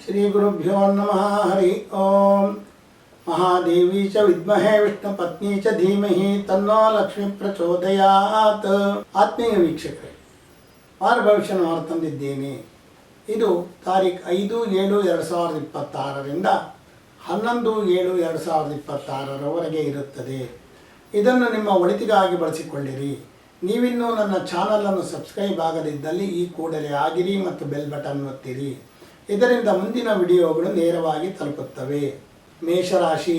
ಶ್ರೀ ಗುರುಭ್ಯೋ ನಮಃ. ಹರಿ ಓಂ. ಮಹಾದೇವಿ ಚ ವಿದ್ಮಹೇ ವಿಷ್ಣು ಪತ್ನಿ ಚ ಧೀಮಹಿ ತನ್ನೋ ಲಕ್ಷ್ಮೀ ಪ್ರಚೋದಯಾತ್. ಆತ್ಮೀಯ ವೀಕ್ಷಕರೇ, ವಾರ ಭವಿಷ್ಯನ ಹೊರತಂದಿದ್ದೇನೆ. ಇದು ತಾರೀಖು 5/7/2026ರಿಂದ 11/7/2026ರವರೆಗೆ ಇರುತ್ತದೆ. ಇದನ್ನು ನಿಮ್ಮ ಒಳಿತಿಗಾಗಿ ಬಳಸಿಕೊಳ್ಳಿರಿ. ನೀವಿನ್ನೂ ನನ್ನ ಚಾನಲನ್ನು ಸಬ್ಸ್ಕ್ರೈಬ್ ಆಗದಿದ್ದಲ್ಲಿ ಈ ಕೂಡಲೇ ಆಗಿರಿ ಮತ್ತು ಬೆಲ್ ಬಟನ್ ಒತ್ತಿರಿ. ಇದರಿಂದ ಮುಂದಿನ ವಿಡಿಯೋಗಳು ನೇರವಾಗಿ ತಲುಪುತ್ತವೆ. ಮೇಷರಾಶಿ.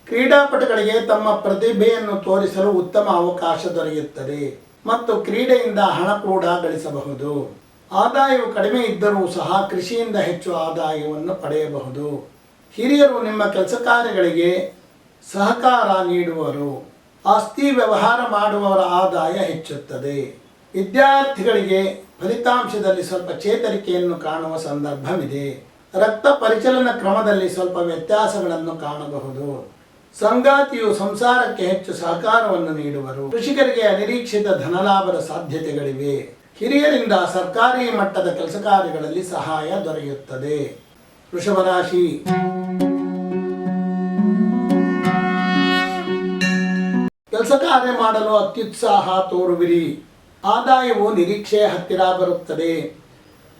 ಕ್ರೀಡಾಪಟುಗಳಿಗೆ ತಮ್ಮ ಪ್ರತಿಭೆಯನ್ನು ತೋರಿಸಲು ಉತ್ತಮ ಅವಕಾಶ ದೊರೆಯುತ್ತದೆ ಮತ್ತು ಕ್ರೀಡೆಯಿಂದ ಹಣ ಕೂಡ ಗಳಿಸಬಹುದು. ಆದಾಯವು ಕಡಿಮೆ ಇದ್ದರೂ ಸಹ ಕೃಷಿಯಿಂದ ಹೆಚ್ಚು ಆದಾಯವನ್ನು ಪಡೆಯಬಹುದು. ಹಿರಿಯರು ನಿಮ್ಮ ಕೆಲಸ ಕಾರ್ಯಗಳಿಗೆ ಸಹಕಾರ ನೀಡುವರು. ಆಸ್ತಿ ವ್ಯವಹಾರ ಮಾಡುವವರ ಆದಾಯ ಹೆಚ್ಚುತ್ತದೆ. ವಿದ್ಯಾರ್ಥಿಗಳಿಗೆ ಫಲಿತಾಂಶದಲ್ಲಿ ಸ್ವಲ್ಪ ಚೇತರಿಕೆಯನ್ನು ಕಾಣುವ ಸಂದರ್ಭವಿದೆ. ರಕ್ತ ಪರಿಚಲನ ಕ್ರಮದಲ್ಲಿ ಸ್ವಲ್ಪ ವ್ಯತ್ಯಾಸಗಳನ್ನು ಕಾಣಬಹುದು. ಸಂಗಾತಿಯು ಸಂಸಾರಕ್ಕೆ ಹೆಚ್ಚು ಸಹಕಾರವನ್ನು ನೀಡುವರು. ಕೃಷಿಕರಿಗೆ ಅನಿರೀಕ್ಷಿತ ಧನಲಾಭದ ಸಾಧ್ಯತೆಗಳಿವೆ. ಹಿರಿಯರಿಂದ ಸರ್ಕಾರಿ ಮಟ್ಟದ ಕೆಲಸ ಕಾರ್ಯಗಳಲ್ಲಿ ಸಹಾಯ ದೊರೆಯುತ್ತದೆ. ವೃಷಭ ರಾಶಿ. ಕೆಲಸ ಕಾರ್ಯ ಮಾಡಲು ಅತ್ಯುತ್ಸಾಹ ತೋರುವಿರಿ. ಆದಾಯವು ನಿರೀಕ್ಷೆಯ ಹತ್ತಿರ ಬರುತ್ತದೆ.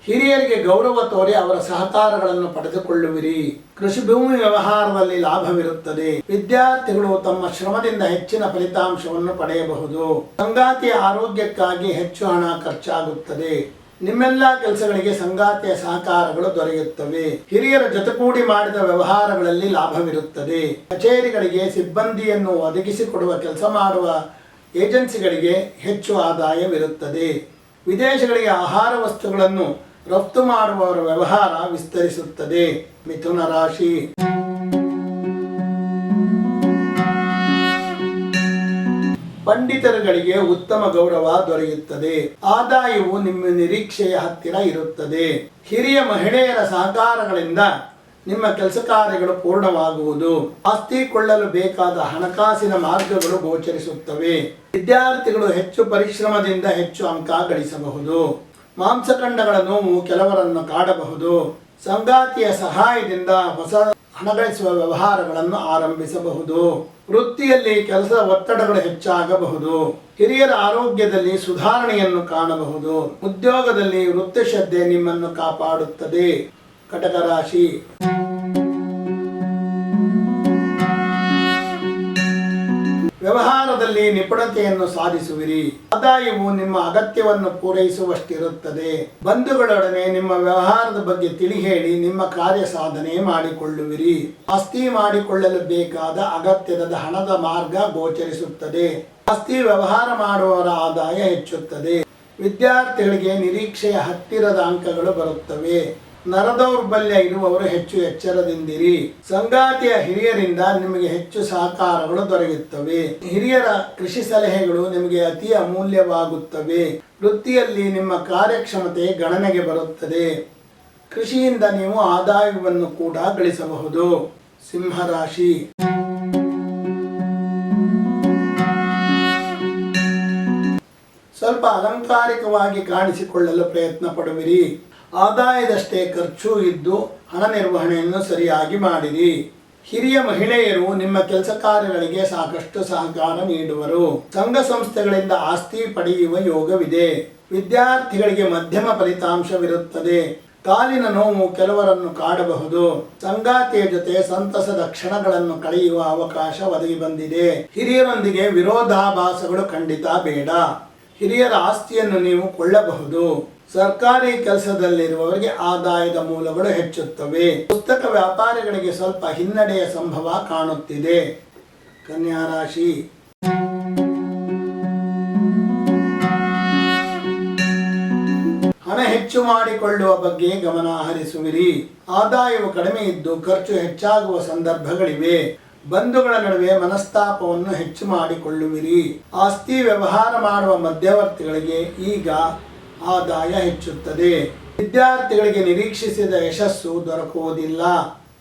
ಹಿರಿಯರಿಗೆ ಗೌರವ ತೋರಿ ಅವರ ಸಹಕಾರಗಳನ್ನು ಪಡೆದುಕೊಳ್ಳುವಿರಿ. ಕೃಷಿ ಭೂಮಿ ವ್ಯವಹಾರದಲ್ಲಿ ಲಾಭವಿರುತ್ತದೆ. ವಿದ್ಯಾರ್ಥಿಗಳು ತಮ್ಮ ಶ್ರಮದಿಂದ ಹೆಚ್ಚಿನ ಫಲಿತಾಂಶವನ್ನು ಪಡೆಯಬಹುದು. ಸಂಗಾತಿಯ ಆರೋಗ್ಯಕ್ಕಾಗಿ ಹೆಚ್ಚು ಹಣ ಖರ್ಚಾಗುತ್ತದೆ. ನಿಮ್ಮೆಲ್ಲ ಕೆಲಸಗಳಿಗೆ ಸಂಗಾತಿಯ ಸಹಕಾರಗಳು ದೊರೆಯುತ್ತವೆ. ಹಿರಿಯರ ಜೊತೆಗೂಡಿ ಮಾಡಿದ ವ್ಯವಹಾರಗಳಲ್ಲಿ ಲಾಭವಿರುತ್ತದೆ. ಕಚೇರಿಗಳಿಗೆ ಸಿಬ್ಬಂದಿಯನ್ನು ಒದಗಿಸಿಕೊಡುವ ಕೆಲಸ ಮಾಡುವ ಏಜೆನ್ಸಿಗಳಿಗೆ ಹೆಚ್ಚು ಆದಾಯವಿರುತ್ತದೆ. ವಿದೇಶಗಳಿಗೆ ಆಹಾರ ವಸ್ತುಗಳನ್ನು ರಫ್ತು ಮಾಡುವವರ ವ್ಯವಹಾರ ವಿಸ್ತರಿಸುತ್ತದೆ. ಮಿಥುನ ರಾಶಿ. ಪಂಡಿತರುಗಳಿಗೆ ಉತ್ತಮ ಗೌರವ ದೊರೆಯುತ್ತದೆ. ಆದಾಯವು ನಿಮ್ಮ ನಿರೀಕ್ಷೆಯ ಹತ್ತಿರ ಇರುತ್ತದೆ. ಹಿರಿಯ ಮಹಿಳೆಯರ ಸಹಕಾರಗಳಿಂದ ನಿಮ್ಮ ಕೆಲಸ ಕಾರ್ಯಗಳು ಪೂರ್ಣವಾಗುವುದು. ಆಸ್ತಿ ಕೊಳ್ಳಲು ಬೇಕಾದ ಹಣಕಾಸಿನ ಮಾರ್ಗಗಳು ಗೋಚರಿಸುತ್ತವೆ. ವಿದ್ಯಾರ್ಥಿಗಳು ಹೆಚ್ಚು ಪರಿಶ್ರಮದಿಂದ ಹೆಚ್ಚು ಅಂಕ ಗಳಿಸಬಹುದು. ಮಾಂಸಖಂಡಗಳ ನೋವು ಕೆಲವರನ್ನು ಕಾಡಬಹುದು. ಸಂಗಾತಿಯ ಸಹಾಯದಿಂದ ಹೊಸ ಹಣ ಗಳಿಸುವ ವ್ಯವಹಾರಗಳನ್ನು ಆರಂಭಿಸಬಹುದು. ವೃತ್ತಿಯಲ್ಲಿ ಕೆಲಸದ ಒತ್ತಡಗಳು ಹೆಚ್ಚಾಗಬಹುದು. ಹಿರಿಯರ ಆರೋಗ್ಯದಲ್ಲಿ ಸುಧಾರಣೆಯನ್ನು ಕಾಣಬಹುದು. ಉದ್ಯೋಗದಲ್ಲಿ ವೃತ್ತಿ ಶ್ರದ್ಧೆ ನಿಮ್ಮನ್ನು ಕಾಪಾಡುತ್ತದೆ. ಕಟಕ ರಾಶಿ. ವ್ಯವಹಾರದಲ್ಲಿ ನಿಪುಣತೆಯನ್ನು ಸಾಧಿಸುವಿರಿ. ಆದಾಯವು ನಿಮ್ಮ ಅಗತ್ಯವನ್ನು ಪೂರೈಸುವಷ್ಟಿರುತ್ತದೆ. ಬಂಧುಗಳೊಡನೆ ನಿಮ್ಮ ವ್ಯವಹಾರದ ಬಗ್ಗೆ ತಿಳಿ ಹೇಳಿ ನಿಮ್ಮ ಕಾರ್ಯ ಸಾಧನೆ ಮಾಡಿಕೊಳ್ಳುವಿರಿ. ಆಸ್ತಿ ಮಾಡಿಕೊಳ್ಳಲು ಬೇಕಾದ ಅಗತ್ಯದ ಹಣದ ಮಾರ್ಗ ಗೋಚರಿಸುತ್ತದೆ. ಆಸ್ತಿ ವ್ಯವಹಾರ ಮಾಡುವವರ ಆದಾಯ ಹೆಚ್ಚುತ್ತದೆ. ವಿದ್ಯಾರ್ಥಿಗಳಿಗೆ ನಿರೀಕ್ಷೆಯ ಹತ್ತಿರದ ಅಂಕಗಳು ಬರುತ್ತವೆ. ನರದೌರ್ಬಲ್ಯ ಇರುವವರು ಹೆಚ್ಚು ಎಚ್ಚರದಿಂದಿರಿ. ಸಂಗಾತಿಯ ಹಿರಿಯರಿಂದ ನಿಮಗೆ ಹೆಚ್ಚು ಸಹಕಾರಗಳು ದೊರೆಯುತ್ತವೆ. ಹಿರಿಯರ ಕೃಷಿ ಸಲಹೆಗಳು ನಿಮಗೆ ಅತಿ ಅಮೂಲ್ಯವಾಗುತ್ತವೆ. ವೃತ್ತಿಯಲ್ಲಿ ನಿಮ್ಮ ಕಾರ್ಯಕ್ಷಮತೆ ಗಣನೆಗೆ ಬರುತ್ತದೆ. ಕೃಷಿಯಿಂದ ನೀವು ಆದಾಯವನ್ನು ಕೂಡ ಗಳಿಸಬಹುದು. ಸಿಂಹರಾಶಿ. ಸ್ವಲ್ಪ ಅಲಂಕಾರಿಕವಾಗಿ ಕಾಣಿಸಿಕೊಳ್ಳಲು ಪ್ರಯತ್ನ ಪಡುವಿರಿ. ಆದಾಯದಷ್ಟೇ ಖರ್ಚು ಇದ್ದು ಹಣ ನಿರ್ವಹಣೆಯನ್ನು ಸರಿಯಾಗಿ ಮಾಡಿರಿ. ಹಿರಿಯ ಮಹಿಳೆಯರು ನಿಮ್ಮ ಕೆಲಸ ಕಾರ್ಯಗಳಿಗೆ ಸಾಕಷ್ಟು ಸಹಕಾರ ನೀಡುವರು. ಸಂಘ ಸಂಸ್ಥೆಗಳಿಂದ ಆಸ್ತಿ ಪಡೆಯುವ ಯೋಗವಿದೆ. ವಿದ್ಯಾರ್ಥಿಗಳಿಗೆ ಮಧ್ಯಮ ಫಲಿತಾಂಶವಿರುತ್ತದೆ. ಕಾಲಿನ ನೋವು ಕೆಲವರನ್ನು ಕಾಡಬಹುದು. ಸಂಗಾತಿಯ ಜೊತೆ ಸಂತಸದ ಕ್ಷಣಗಳನ್ನು ಕಳೆಯುವ ಅವಕಾಶ ಒದಗಿ ಬಂದಿದೆ. ಹಿರಿಯರೊಂದಿಗೆ ವಿರೋಧಾಭಾಸಗಳು ಖಂಡಿತ ಬೇಡ. ಹಿರಿಯರ ಆಸ್ತಿಯನ್ನು ನೀವು ಕೊಳ್ಳಬಹುದು. ಸರ್ಕಾರಿ ಕೆಲಸದಲ್ಲಿರುವವರಿಗೆ ಆದಾಯದ ಮೂಲಗಳು ಹೆಚ್ಚುತ್ತವೆ. ಪುಸ್ತಕ ವ್ಯಾಪಾರಿಗಳಿಗೆ ಸ್ವಲ್ಪ ಹಿನ್ನಡೆಯ ಸಂಭವ ಕಾಣುತ್ತಿದೆ. ಕನ್ಯಾ ರಾಶಿ. ಹಣ ಹೆಚ್ಚು ಮಾಡಿಕೊಳ್ಳುವ ಬಗ್ಗೆ ಗಮನ ಹರಿಸುವಿರಿ. ಆದಾಯವು ಕಡಿಮೆ ಇದ್ದು ಖರ್ಚು ಹೆಚ್ಚಾಗುವ ಸಂದರ್ಭಗಳಿವೆ. ಬಂಧುಗಳ ನಡುವೆ ಮನಸ್ತಾಪವನ್ನು ಹೆಚ್ಚು ಮಾಡಿಕೊಳ್ಳುವಿರಿ. ಆಸ್ತಿ ವ್ಯವಹಾರ ಮಾಡುವ ಮಧ್ಯವರ್ತಿಗಳಿಗೆ ಈಗ ಆದಾಯ ಹೆಚ್ಚುತ್ತದೆ. ವಿದ್ಯಾರ್ಥಿಗಳಿಗೆ ನಿರೀಕ್ಷಿಸಿದ ಯಶಸ್ಸು ದೊರಕುವುದಿಲ್ಲ.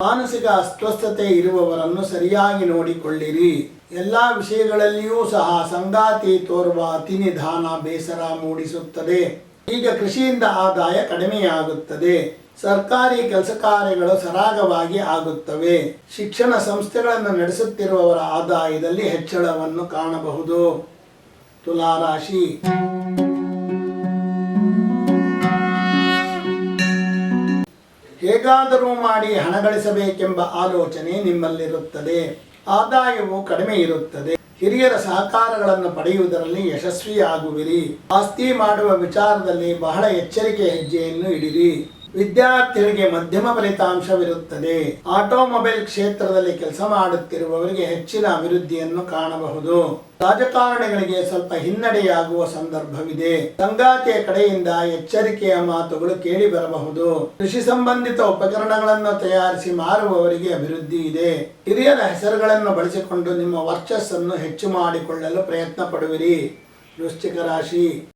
ಮಾನಸಿಕ ಅಸ್ವಸ್ಥತೆ ಇರುವವರನ್ನು ಸರಿಯಾಗಿ ನೋಡಿಕೊಳ್ಳಿರಿ. ಎಲ್ಲಾ ವಿಷಯಗಳಲ್ಲಿಯೂ ಸಹ ಸಂಗಾತಿ ತೋರುವ ಅತಿ ನಿಧಾನ ಬೇಸರ ಮೂಡಿಸುತ್ತದೆ. ಈಗ ಕೃಷಿಯಿಂದ ಆದಾಯ ಕಡಿಮೆಯಾಗುತ್ತದೆ. ಸರ್ಕಾರಿ ಕೆಲಸ ಕಾರ್ಯಗಳು ಸರಾಗವಾಗಿ ಆಗುತ್ತವೆ. ಶಿಕ್ಷಣ ಸಂಸ್ಥೆಗಳನ್ನು ನಡೆಸುತ್ತಿರುವವರ ಆದಾಯದಲ್ಲಿ ಹೆಚ್ಚಳವನ್ನು ಕಾಣಬಹುದು. ತುಲಾರಾಶಿ. ಹೇಗಾದರೂ ಮಾಡಿ ಹಣ ಗಳಿಸಬೇಕೆಂಬ ಆಲೋಚನೆ ನಿಮ್ಮಲ್ಲಿರುತ್ತದೆ. ಆದಾಯವು ಕಡಿಮೆ ಇರುತ್ತದೆ. ಹಿರಿಯರ ಸಹಕಾರಗಳನ್ನು ಪಡೆಯುವುದರಲ್ಲಿ ಯಶಸ್ವಿಯಾಗುವಿರಿ. ಆಸ್ತಿ ಮಾಡುವ ವಿಚಾರದಲ್ಲಿ ಬಹಳ ಎಚ್ಚರಿಕೆ ಹೆಜ್ಜೆಯನ್ನು ಇಡಿರಿ. ವಿದ್ಯಾರ್ಥಿಗಳಿಗೆ ಮಧ್ಯಮ ಫಲಿತಾಂಶವಿರುತ್ತದೆ. ಆಟೋಮೊಬೈಲ್ ಕ್ಷೇತ್ರದಲ್ಲಿ ಕೆಲಸ ಮಾಡುತ್ತಿರುವವರಿಗೆ ಹೆಚ್ಚಿನ ಅಭಿವೃದ್ಧಿಯನ್ನು ಕಾಣಬಹುದು. ರಾಜಕಾರಣಿಗಳಿಗೆ ಸ್ವಲ್ಪ ಹಿನ್ನಡೆಯಾಗುವ ಸಂದರ್ಭವಿದೆ. ಸಂಗಾತಿಯ ಕಡೆಯಿಂದ ಎಚ್ಚರಿಕೆಯ ಮಾತುಗಳು ಕೇಳಿ ಬರಬಹುದು. ಕೃಷಿ ಸಂಬಂಧಿತ ಉಪಕರಣಗಳನ್ನು ತಯಾರಿಸಿ ಮಾರುವವರಿಗೆ ಅಭಿವೃದ್ಧಿ ಇದೆ. ಹಿರಿಯರ ಹೆಸರುಗಳನ್ನು ಬಳಸಿಕೊಂಡು ನಿಮ್ಮ ವರ್ಚಸ್ಸನ್ನು ಹೆಚ್ಚು ಮಾಡಿಕೊಳ್ಳಲು ಪ್ರಯತ್ನ ಪಡುವಿರಿ. ವೃಶ್ಚಿಕ ರಾಶಿ.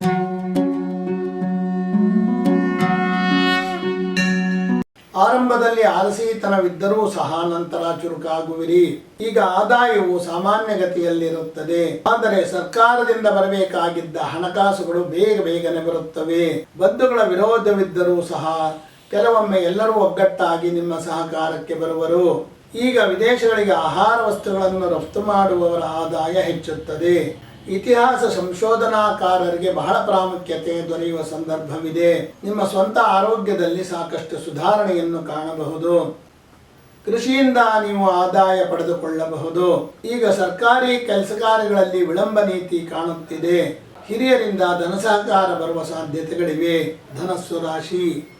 ಆರಂಭದಲ್ಲಿ ಆಲಸಿತನವಿದ್ದರೂ ಸಹ ನಂತರ ಚುರುಕಾಗುವಿರಿ. ಈಗ ಆದಾಯವು ಸಾಮಾನ್ಯ ಗತಿಯಲ್ಲಿರುತ್ತದೆ. ಆದರೆ ಸರ್ಕಾರದಿಂದ ಬರಬೇಕಾಗಿದ್ದ ಹಣಕಾಸುಗಳು ಬೇಗನೆ ಬರುತ್ತವೆ. ಬಂಧುಗಳ ವಿರೋಧವಿದ್ದರೂ ಸಹ ಕೆಲವೊಮ್ಮೆ ಎಲ್ಲರೂ ಒಗ್ಗಟ್ಟಾಗಿ ನಿಮ್ಮ ಸಹಕಾರಕ್ಕೆ ಬರುವರು. ಈಗ ವಿದೇಶಗಳಿಗೆ ಆಹಾರ ವಸ್ತುಗಳನ್ನು ರಫ್ತು ಮಾಡುವವರ ಆದಾಯ ಹೆಚ್ಚುತ್ತದೆ. ಇತಿಹಾಸ ಸಂಶೋಧನಾಕಾರರಿಗೆ ಬಹಳ ಪ್ರಾಮುಖ್ಯತೆ ದೊರೆಯುವ ಸಂದರ್ಭವಿದೆ. ನಿಮ್ಮ ಸ್ವಂತ ಆರೋಗ್ಯದಲ್ಲಿ ಸಾಕಷ್ಟು ಸುಧಾರಣೆಯನ್ನು ಕಾಣಬಹುದು. ಕೃಷಿಯಿಂದ ನೀವು ಆದಾಯ ಪಡೆದುಕೊಳ್ಳಬಹುದು. ಈಗ ಸರ್ಕಾರಿ ಕೆಲಸ ಕಾರ್ಯಗಳಲ್ಲಿ ವಿಳಂಬ ನೀತಿ ಕಾಣುತ್ತಿದೆ. ಹಿರಿಯರಿಂದ ಧನ ಸಹಕಾರ ಬರುವ ಸಾಧ್ಯತೆಗಳಿವೆ. ಧನಸ್ಸು ರಾಶಿ.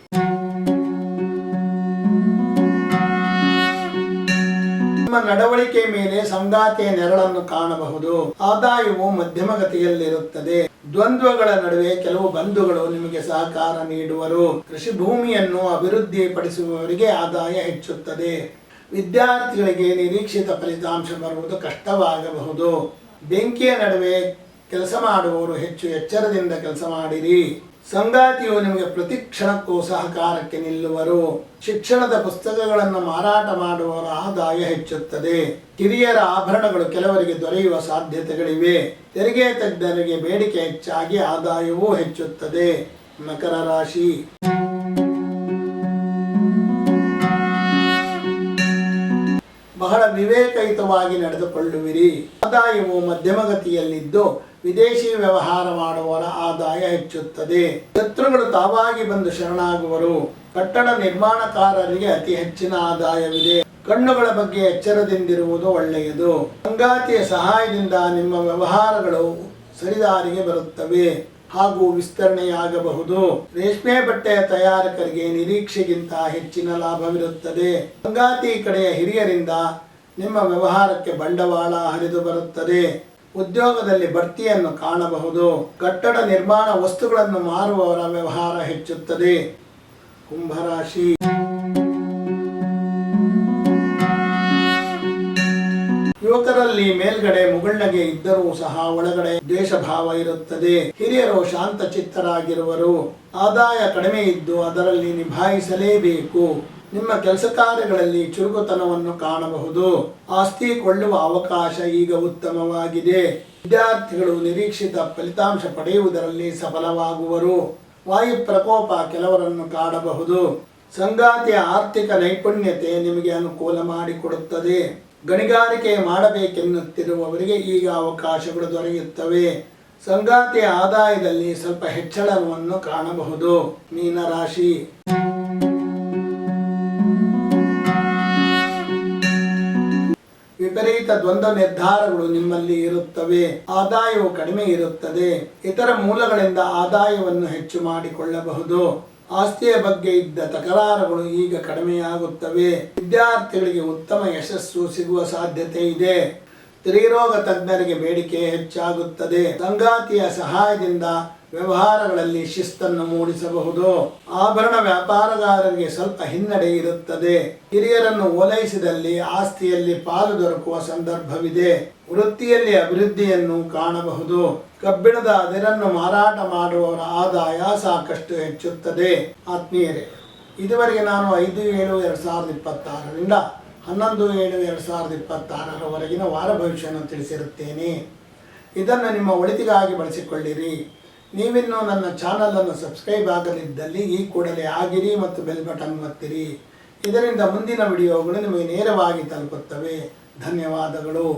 ನಡವಳಿಕೆ ಮೇಲೆ ಸಂಗಾತಿಯ ನೆರಳನ್ನು ಕಾಣಬಹುದು. ಆದಾಯವು ಮಧ್ಯಮ ಗತಿಯಲ್ಲಿರುತ್ತದೆ. ದ್ವಂದ್ವಗಳ ನಡುವೆ ಕೆಲವು ಬಂಧುಗಳು ನಿಮಗೆ ಸಹಕಾರ ನೀಡುವರು. ಕೃಷಿ ಭೂಮಿಯನ್ನು ಅಭಿವೃದ್ಧಿ ಪಡಿಸುವವರಿಗೆ ಆದಾಯ ಹೆಚ್ಚುತ್ತದೆ. ವಿದ್ಯಾರ್ಥಿಗಳಿಗೆ ನಿರೀಕ್ಷಿತ ಫಲಿತಾಂಶ ಬರುವುದು ಕಷ್ಟವಾಗಬಹುದು. ಬೆಂಕಿಯ ನಡುವೆ ಕೆಲಸ ಮಾಡುವವರು ಹೆಚ್ಚು ಎಚ್ಚರದಿಂದ ಕೆಲಸ ಮಾಡಿರಿ. ಸಂಗಾತಿಯು ನಿಮಗೆ ಪ್ರತಿ ಕ್ಷಣಕ್ಕೂ ಸಹಕಾರಕ್ಕೆ ನಿಲ್ಲುವರು. ಶಿಕ್ಷಣದ ಪುಸ್ತಕಗಳನ್ನು ಮಾರಾಟ ಮಾಡುವವರ ಆದಾಯ ಹೆಚ್ಚುತ್ತದೆ. ಕಿರಿಯರ ಆಭರಣಗಳು ಕೆಲವರಿಗೆ ದೊರೆಯುವ ಸಾಧ್ಯತೆಗಳಿವೆ. ತೆರಿಗೆ ತಜ್ಞರಿಗೆ ಬೇಡಿಕೆ ಹೆಚ್ಚಾಗಿ ಆದಾಯವೂ ಹೆಚ್ಚುತ್ತದೆ. ಮಕರ ರಾಶಿ. ಬಹಳ ವಿವೇಕಯುತವಾಗಿ ನಡೆದುಕೊಳ್ಳುವಿರಿ. ಆದಾಯವು ಮಧ್ಯಮಗತಿಯಲ್ಲಿದ್ದು ವಿದೇಶಿ ವ್ಯವಹಾರ ಮಾಡುವವರ ಆದಾಯ ಹೆಚ್ಚುತ್ತದೆ. ಶತ್ರುಗಳು ತಾವಾಗಿ ಬಂದು ಶರಣಾಗುವರು. ಕಟ್ಟಡ ನಿರ್ಮಾಣಕಾರರಿಗೆ ಅತಿ ಹೆಚ್ಚಿನ ಆದಾಯವಿದೆ. ಕಣ್ಣುಗಳ ಬಗ್ಗೆ ಎಚ್ಚರದಿಂದಿರುವುದು ಒಳ್ಳೆಯದು. ಸಂಗಾತಿಯ ಸಹಾಯದಿಂದ ನಿಮ್ಮ ವ್ಯವಹಾರಗಳು ಸರಿದಾರಿಗೆ ಬರುತ್ತವೆ ಹಾಗೂ ವಿಸ್ತರಣೆಯಾಗಬಹುದು. ರೇಷ್ಮೆ ಬಟ್ಟೆಯ ತಯಾರಕರಿಗೆ ನಿರೀಕ್ಷೆಗಿಂತ ಹೆಚ್ಚಿನ ಲಾಭವಿರುತ್ತದೆ. ಸಂಗಾತಿ ಕಡೆಯ ಹಿರಿಯರಿಂದ ನಿಮ್ಮ ವ್ಯವಹಾರಕ್ಕೆ ಬಂಡವಾಳ ಹರಿದು ಬರುತ್ತದೆ. ಉದ್ಯೋಗದಲ್ಲಿ ಬಡ್ತಿಯನ್ನು ಕಾಣಬಹುದು. ಕಟ್ಟಡ ನಿರ್ಮಾಣ ವಸ್ತುಗಳನ್ನು ಮಾರುವವರ ವ್ಯವಹಾರ ಹೆಚ್ಚುತ್ತದೆ. ಕುಂಭರಾಶಿ. ಯುವಕರಲ್ಲಿ ಮೇಲ್ಗಡೆ ಮುಗುಳ್ನಗೆ ಇದ್ದರೂ ಸಹ ಒಳಗಡೆ ದ್ವೇಷಭಾವ ಇರುತ್ತದೆ. ಹಿರಿಯರು ಶಾಂತ ಚಿತ್ತರಾಗಿರುವರು. ಆದಾಯ ಕಡಿಮೆ ಇದ್ದು ಅದರಲ್ಲಿ ನಿಭಾಯಿಸಲೇಬೇಕು. ನಿಮ್ಮ ಕೆಲಸ ಕಾರ್ಯಗಳಲ್ಲಿ ಚುರುಕುತನವನ್ನು ಕಾಣಬಹುದು. ಆಸ್ತಿ ಕೊಳ್ಳುವ ಅವಕಾಶ ಈಗ ಉತ್ತಮವಾಗಿದೆ. ವಿದ್ಯಾರ್ಥಿಗಳು ನಿರೀಕ್ಷಿತ ಫಲಿತಾಂಶ ಪಡೆಯುವುದರಲ್ಲಿ ಸಫಲವಾಗುವರು. ವಾಯು ಪ್ರಕೋಪ ಕೆಲವರನ್ನು ಕಾಡಬಹುದು. ಸಂಗಾತಿಯ ಆರ್ಥಿಕ ನೈಪುಣ್ಯತೆ ನಿಮಗೆ ಅನುಕೂಲ ಮಾಡಿಕೊಡುತ್ತದೆ. ಗಣಿಗಾರಿಕೆ ಮಾಡಬೇಕೆನ್ನುತ್ತಿರುವವರಿಗೆ ಈಗ ಅವಕಾಶಗಳು ದೊರೆಯುತ್ತವೆ. ಸಂಗಾತಿಯ ಆದಾಯದಲ್ಲಿ ಸ್ವಲ್ಪ ಹೆಚ್ಚಳವನ್ನು ಕಾಣಬಹುದು. ಮೀನರಾಶಿ. ವಿಪರೀತ ದ್ವಂದ್ವ ನಿರ್ಧಾರಗಳು ನಿಮ್ಮಲ್ಲಿ ಇರುತ್ತವೆ. ಆದಾಯವು ಕಡಿಮೆ ಇರುತ್ತದೆ. ಇತರ ಮೂಲಗಳಿಂದ ಆದಾಯವನ್ನು ಹೆಚ್ಚು ಮಾಡಿಕೊಳ್ಳಬಹುದು. ಆಸ್ತಿಯ ಬಗ್ಗೆ ಇದ್ದ ತಕರಾರುಗಳು ಈಗ ಕಡಿಮೆಯಾಗುತ್ತವೆ. ವಿದ್ಯಾರ್ಥಿಗಳಿಗೆ ಉತ್ತಮ ಯಶಸ್ಸು ಸಿಗುವ ಸಾಧ್ಯತೆ ಇದೆ. ಸ್ತ್ರೀರೋಗ ತಜ್ಞರಿಗೆ ಬೇಡಿಕೆ ಹೆಚ್ಚಾಗುತ್ತದೆ. ಸಂಗಾತಿಯ ಸಹಾಯದಿಂದ ವ್ಯವಹಾರಗಳಲ್ಲಿ ಶಿಸ್ತನ್ನು ಮೂಡಿಸಬಹುದು. ಆಭರಣ ವ್ಯಾಪಾರಗಾರರಿಗೆ ಸ್ವಲ್ಪ ಹಿನ್ನಡೆ ಇರುತ್ತದೆ. ಹಿರಿಯರನ್ನು ಓಲೈಸಿದಲ್ಲಿ ಆಸ್ತಿಯಲ್ಲಿ ಪಾಲು ದೊರಕುವ ಸಂದರ್ಭವಿದೆ. ವೃತ್ತಿಯಲ್ಲಿ ಅಭಿವೃದ್ಧಿಯನ್ನು ಕಾಣಬಹುದು. ಕಬ್ಬಿಣದ ಅದಿರನ್ನು ಮಾರಾಟ ಮಾಡುವವರ ಆದಾಯ ಸಾಕಷ್ಟು ಹೆಚ್ಚುತ್ತದೆ. ಆತ್ಮೀಯರೇ, ಇದುವರೆಗೆ ನಾನು 5/7/2026ರಿಂದ 11/7/2026ರವರೆಗಿನ ವಾರ ಭವಿಷ್ಯವನ್ನು ತಿಳಿಸಿರುತ್ತೇನೆ. ಇದನ್ನು ನಿಮ್ಮ ಒಳಿತಿಗಾಗಿ ಬಳಸಿಕೊಳ್ಳಿರಿ. ನೀವಿನ್ನೂ ನನ್ನ ಚಾನಲನ್ನು ಸಬ್ಸ್ಕ್ರೈಬ್ ಆಗಲಿದ್ದಲ್ಲಿ ಈ ಕೂಡಲೇ ಆಗಿರಿ ಮತ್ತು ಬೆಲ್ ಬಟನ್ ಒತ್ತಿರಿ. ಇದರಿಂದ ಮುಂದಿನ ವಿಡಿಯೋಗಳು ನಿಮಗೆ ನೇರವಾಗಿ ತಲುಪುತ್ತವೆ. ಧನ್ಯವಾದಗಳು.